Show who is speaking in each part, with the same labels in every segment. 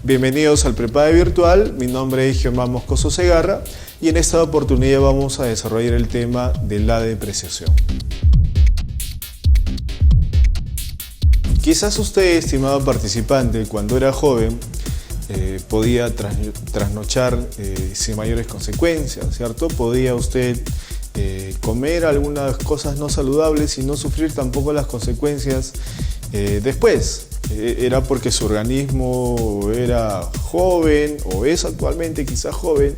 Speaker 1: Bienvenidos al Prepade Virtual, mi nombre es Germán Moscoso Segarra y en esta oportunidad vamos a desarrollar el tema de la depreciación. Quizás usted, estimado participante, cuando era joven podía trasnochar sin mayores consecuencias, ¿cierto? Podía usted comer algunas cosas no saludables y no sufrir tampoco las consecuencias después. Era porque su organismo era joven o es actualmente quizás joven,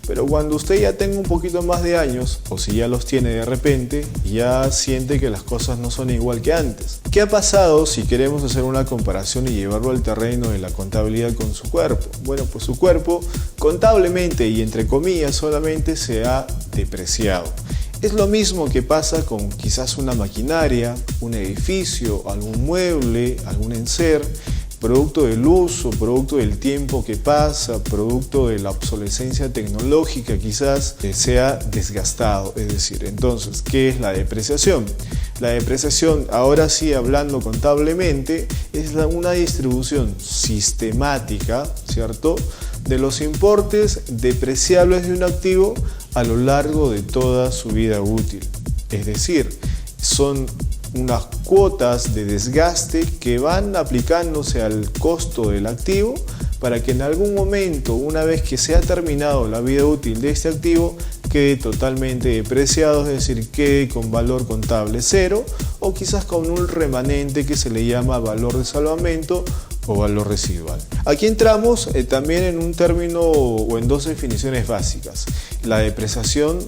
Speaker 1: pero cuando usted ya tenga un poquito más de años o si ya los tiene de repente, ya siente que las cosas no son igual que antes. ¿Qué ha pasado si queremos hacer una comparación y llevarlo al terreno de la contabilidad con su cuerpo? Bueno, pues su cuerpo contablemente y entre comillas solamente se ha depreciado. Es lo mismo que pasa con quizás una maquinaria, un edificio, algún mueble, algún enser, producto del uso, producto del tiempo que pasa, producto de la obsolescencia tecnológica, quizás se ha desgastado. Es decir, entonces, ¿qué es la depreciación? La depreciación, ahora sí hablando contablemente, es una distribución sistemática, ¿cierto?, de los importes depreciables de un activo a lo largo de toda su vida útil. Es decir, son unas cuotas de desgaste que van aplicándose al costo del activo para que en algún momento, una vez que se ha terminado la vida útil de este activo, quede totalmente depreciado, es decir, quede con valor contable cero o quizás con un remanente que se le llama valor de salvamento o valor residual. Aquí entramos también en un término o en dos definiciones básicas. La depreciación,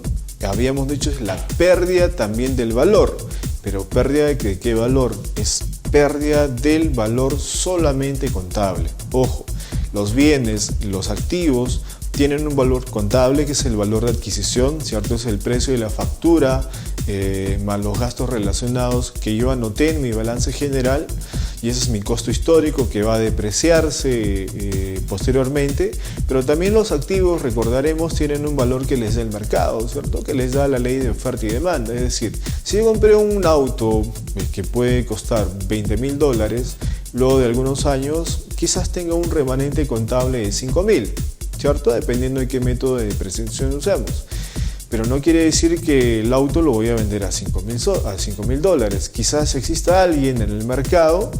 Speaker 1: habíamos dicho, es la pérdida también del valor, pero pérdida de qué valor? Es pérdida del valor solamente contable. Ojo, los bienes, los activos tienen un valor contable que es el valor de adquisición, ¿cierto? Es el precio de la factura más los gastos relacionados que yo anoté en mi balance general y ese es mi costo histórico que va a depreciarse posteriormente, pero también los activos, recordaremos, tienen un valor que les da el mercado, ¿cierto? Que les da la ley de oferta y demanda. Es decir, si yo compré un auto que puede costar $20.000, luego de algunos años quizás tenga un remanente contable de $5.000, ¿cierto? Dependiendo de qué método de depreciación usemos. Pero no quiere decir que el auto lo voy a vender a $5.000. Quizás exista alguien en el mercado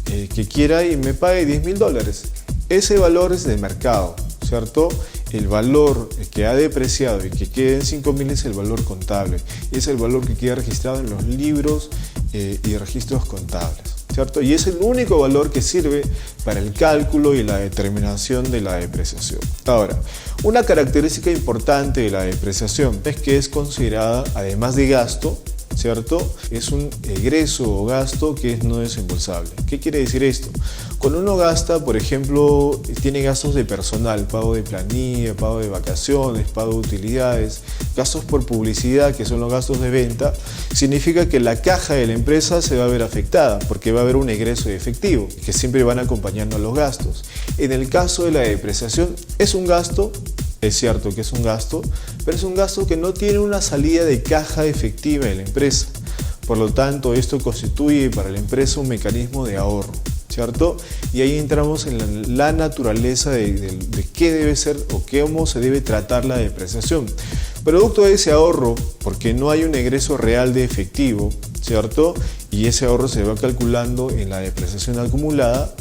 Speaker 1: que quiera y me pague $10.000. Ese valor es de mercado, ¿cierto? El valor que ha depreciado y que quede en $5.000 es el valor contable. Es el valor que queda registrado en los libros y registros contables, ¿cierto? Y es el único valor que sirve para el cálculo y la determinación de la depreciación. Ahora, una característica importante de la depreciación es que es considerada, además de gasto, ¿cierto?, es un egreso o gasto que es no desembolsable. ¿Qué quiere decir esto? Cuando uno gasta, por ejemplo, tiene gastos de personal, pago de planilla, pago de vacaciones, pago de utilidades, gastos por publicidad, que son los gastos de venta, significa que la caja de la empresa se va a ver afectada porque va a haber un egreso de efectivo que siempre van acompañando a los gastos. En el caso de la depreciación, es un gasto. Es cierto que es un gasto, pero es un gasto que no tiene una salida de caja efectiva de la empresa. Por lo tanto, esto constituye para la empresa un mecanismo de ahorro, ¿cierto? Y ahí entramos en la naturaleza de qué debe ser o cómo se debe tratar la depreciación. Producto de ese ahorro, porque no hay un egreso real de efectivo, ¿cierto? Y ese ahorro se va calculando en la depreciación acumulada.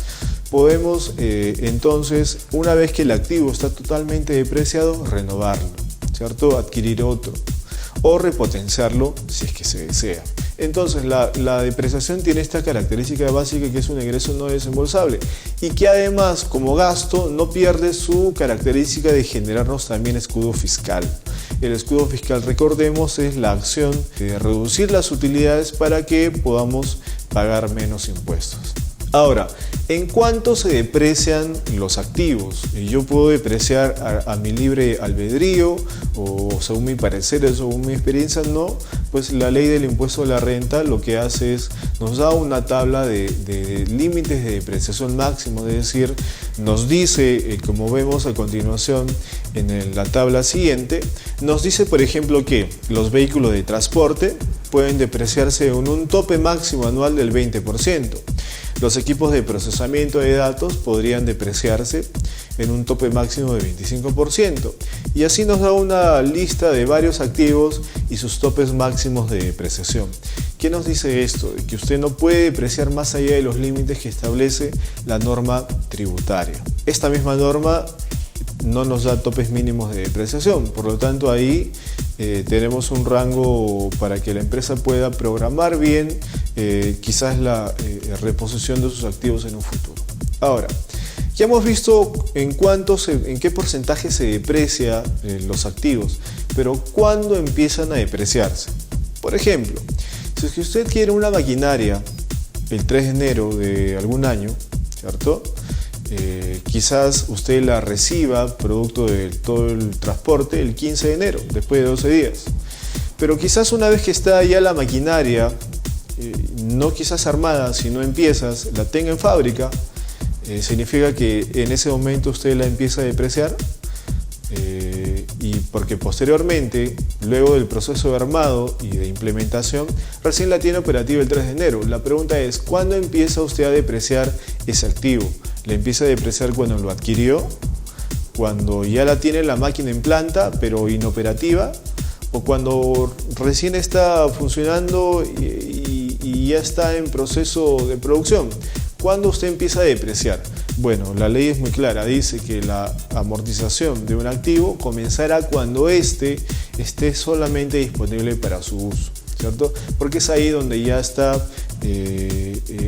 Speaker 1: Podemos entonces, una vez que el activo está totalmente depreciado, renovarlo, ¿cierto? Adquirir otro o repotenciarlo si es que se desea. Entonces la depreciación tiene esta característica básica que es un egreso no desembolsable y que además como gasto no pierde su característica de generarnos también escudo fiscal. El escudo fiscal, recordemos, es la acción de reducir las utilidades para que podamos pagar menos impuestos. Ahora, ¿en cuánto se deprecian los activos? Yo puedo depreciar a mi libre albedrío o según mi parecer, según mi experiencia, no. Pues la ley del impuesto a la renta lo que hace es, nos da una tabla de límites de depreciación máximo, es decir, nos dice, como vemos a continuación en la tabla siguiente, nos dice por ejemplo que los vehículos de transporte pueden depreciarse en un tope máximo anual del 20%. Los equipos de procesamiento de datos podrían depreciarse en un tope máximo de 25%, y así nos da una lista de varios activos y sus topes máximos de depreciación. ¿Qué nos dice esto? De que usted no puede depreciar más allá de los límites que establece la norma tributaria. Esta misma norma no nos da topes mínimos de depreciación, por lo tanto ahí tenemos un rango para que la empresa pueda programar bien quizás la reposición de sus activos en un futuro. Ahora, ya hemos visto en qué porcentaje se deprecia los activos, pero ¿cuándo empiezan a depreciarse? Por ejemplo, si es que usted quiere una maquinaria el 3 de enero de algún año, ¿cierto? Quizás usted la reciba producto de todo el transporte el 15 de enero, después de 12 días. Pero quizás una vez que está ya la maquinaria, no quizás armada, sino en piezas, la tenga en fábrica, significa que en ese momento usted la empieza a depreciar, y porque posteriormente, luego del proceso de armado y de implementación, recién la tiene operativa el 3 de enero. La pregunta es, ¿cuándo empieza usted a depreciar ese activo? ¿Le empieza a depreciar cuando lo adquirió? ¿Cuando ya la tiene la máquina en planta pero inoperativa? ¿O cuando recién está funcionando y ya está en proceso de producción? ¿Cuándo usted empieza a depreciar? Bueno, la ley es muy clara, dice que la amortización de un activo comenzará cuando éste esté solamente disponible para su uso, ¿cierto? Porque es ahí donde ya está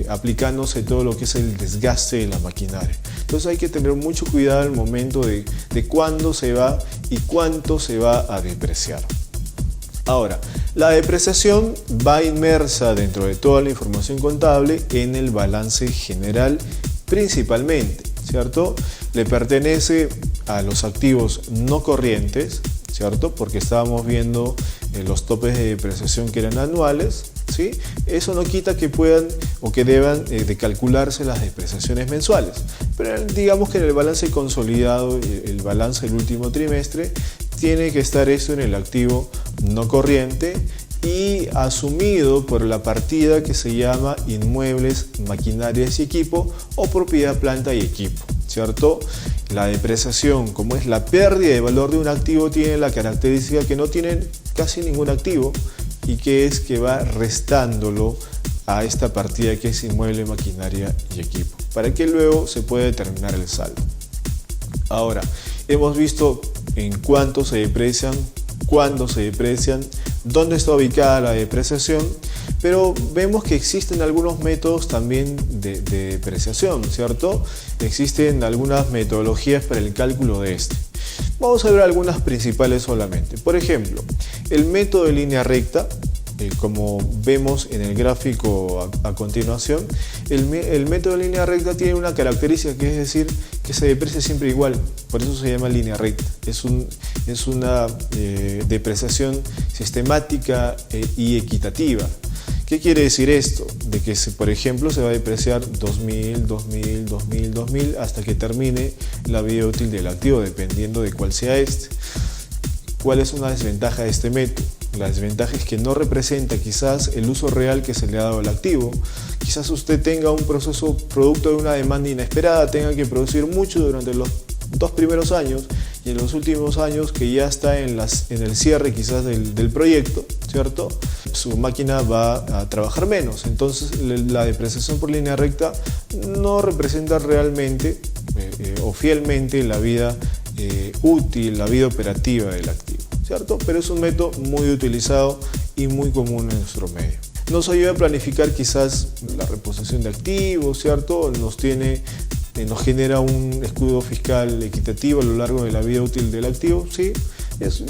Speaker 1: aplicándose todo lo que es el desgaste de la maquinaria. Entonces hay que tener mucho cuidado al momento de cuándo se va y cuánto se va a depreciar. Ahora, la depreciación va inmersa dentro de toda la información contable en el balance general principalmente, ¿cierto? Le pertenece a los activos no corrientes, ¿cierto? Porque estábamos viendo los topes de depreciación que eran anuales, ¿sí? Eso no quita que puedan o que deban de calcularse las depreciaciones mensuales, pero digamos que en el balance consolidado, el balance del último trimestre, tiene que estar eso en el activo no corriente y asumido por la partida que se llama inmuebles, maquinarias y equipo o propiedad, planta y equipo, ¿cierto? La depreciación, como es la pérdida de valor de un activo, tiene la característica que no tiene casi ningún activo y que es que va restándolo a esta partida que es inmueble, maquinaria y equipo, para que luego se pueda determinar el saldo. Ahora, hemos visto en cuánto se deprecian, cuándo se deprecian, dónde está ubicada la depreciación, pero vemos que existen algunos métodos también de depreciación, ¿cierto? Existen algunas metodologías para el cálculo de este. Vamos a ver algunas principales solamente. Por ejemplo, el método de línea recta, como vemos en el gráfico a continuación, el método de línea recta tiene una característica, que es decir, que se deprecia siempre igual, por eso se llama línea recta. Es una depreciación sistemática y equitativa. ¿Qué quiere decir esto? De que, por ejemplo, se va a depreciar 2000, 2000, 2000, 2000 hasta que termine la vida útil del activo, dependiendo de cuál sea este. ¿Cuál es una desventaja de este método? La desventaja es que no representa quizás el uso real que se le ha dado al activo. Quizás usted tenga un proceso producto de una demanda inesperada, tenga que producir mucho durante los 2 primeros años y en los últimos años que ya está en el cierre quizás del proyecto, ¿cierto? Su máquina va a trabajar menos. Entonces la depreciación por línea recta no representa realmente o fielmente la vida útil, la vida operativa del activo, ¿cierto? Pero es un método muy utilizado y muy común en nuestro medio. Nos ayuda a planificar quizás la reposición de activos, ¿cierto? Nos genera un escudo fiscal equitativo a lo largo de la vida útil del activo, ¿sí?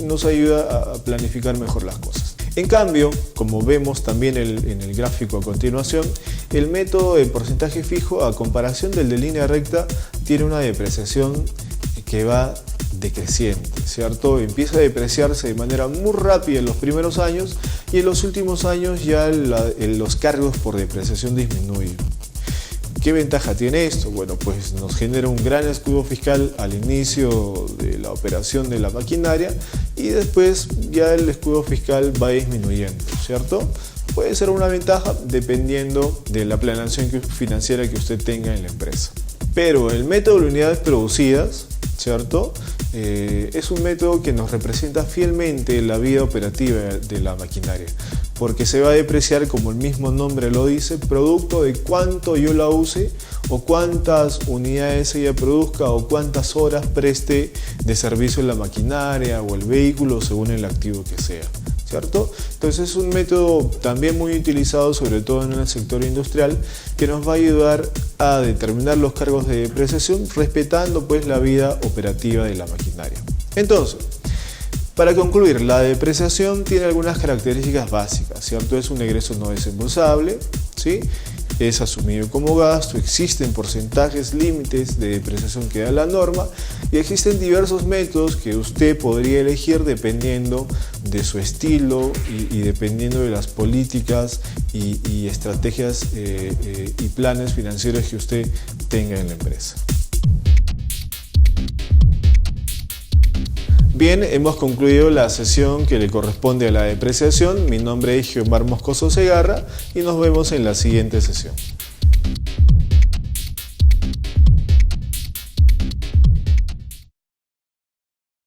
Speaker 1: Nos ayuda a planificar mejor las cosas. En cambio, como vemos también en el gráfico a continuación, el método de porcentaje fijo, a comparación del de línea recta, tiene una depreciación que va decreciente, ¿cierto? Empieza a depreciarse de manera muy rápida en los primeros años y en los últimos años ya los cargos por depreciación disminuyen. ¿Qué ventaja tiene esto? Bueno, pues nos genera un gran escudo fiscal al inicio de la operación de la maquinaria y después ya el escudo fiscal va disminuyendo, ¿cierto? puede ser una ventaja dependiendo de la planeación financiera que usted tenga en la empresa. Pero el método de unidades producidas, ¿cierto? Es un método que nos representa fielmente la vida operativa de la maquinaria, porque se va a depreciar, como el mismo nombre lo dice, producto de cuánto yo la use o cuántas unidades ella produzca o cuántas horas preste de servicio la maquinaria o el vehículo según el activo que sea, ¿cierto? Entonces es un método también muy utilizado, sobre todo en el sector industrial, que nos va a ayudar a determinar los cargos de depreciación respetando pues la vida operativa de la maquinaria. Entonces, para concluir, la depreciación tiene algunas características básicas, ¿cierto? Es un egreso no desembolsable, ¿sí? Es asumido como gasto, existen porcentajes límites de depreciación que da la norma y existen diversos métodos que usted podría elegir dependiendo de su estilo y dependiendo de las políticas y estrategias y planes financieros que usted tenga en la empresa. Bien, hemos concluido la sesión que le corresponde a la depreciación. Mi nombre es Giomar Moscoso Segarra y nos vemos en la siguiente sesión.